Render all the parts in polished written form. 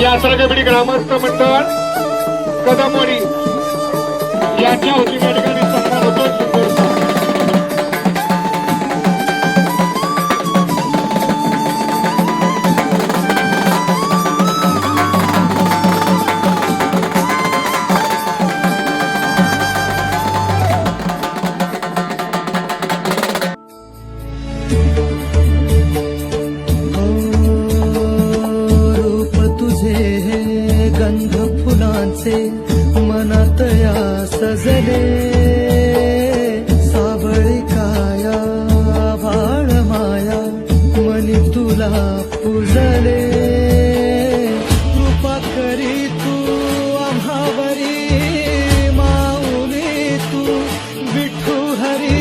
यासरगबिडी ग्रामस्थ मंडळ कदमवाडी यांच्या वतीने या ठिकाणी सन्मान होतो सुंदरचा. गंध फुलांचे मनात या सजले सावळी काया भाळ माया मनी तुला पूजले कृपा करी तू आम्हावरी माऊली तू विठू हरी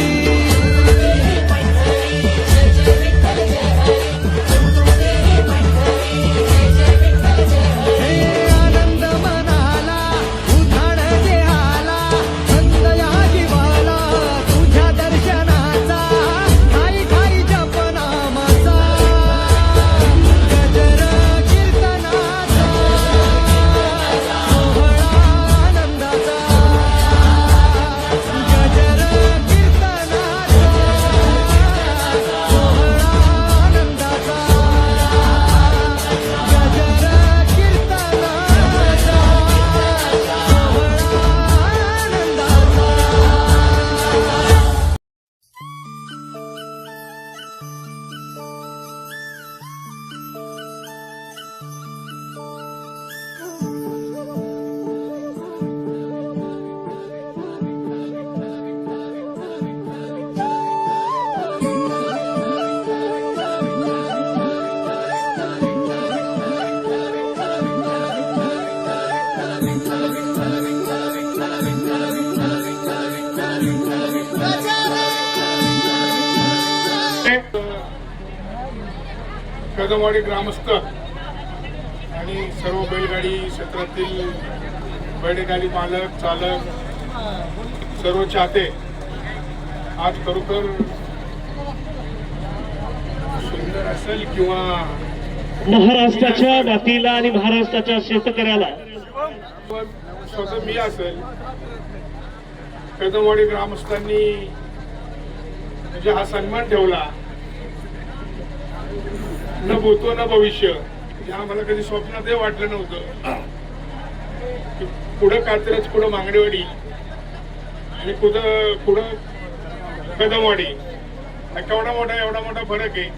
कदमवाडी ग्रामस्थ आणि सर्व बैलगाडी क्षेत्रातील बैलगाडी मालक चालक सर्व चाहते आज खरोखर सुंदर असेल किंवा महाराष्ट्राच्या मातीला आणि महाराष्ट्राच्या शेतकऱ्याला स्वतः मी असेल कदमवाडी ग्रामस्थांनी म्हणजे हा सन्मान ठेवला न भूतो न भविष्य हे आम्हाला कधी स्वप्नातही वाटलं नव्हतं. पुढं कात्रज पुढं मांगडेवाडी आणि पुढं कदमवाडी एवढा मोठा फरक आहे.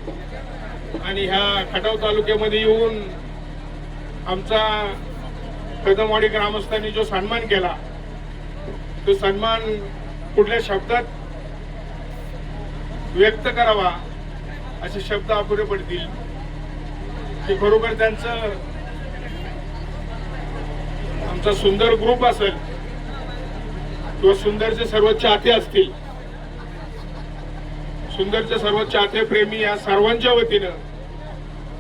आणि ह्या खटाव तालुक्यामध्ये येऊन आमचा कदमवाडी ग्रामस्थांनी जो सन्मान केला तो सन्मान कुठल्या शब्दात व्यक्त करावा असे शब्द अपुरे पडतील की बरोबर त्यांचं आमचा सुंदर ग्रुप असेल किंवा सुंदरचे सर्व चाहते असतील सुंदरचे सर्व चाहते प्रेमी या सर्वांच्या वतीनं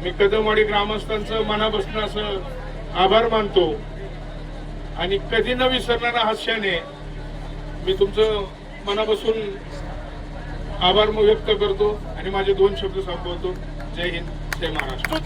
मी कदमवाडी ग्रामस्थांचं मनापासून असं आभार मानतो आणि कधी न विसरणाऱ्या हास्याने मी तुमचं मनापासून आभार व्यक्त करतो आणि माझे 2 शब्द संपवतो. जय हिंद जय महाराष्ट्र.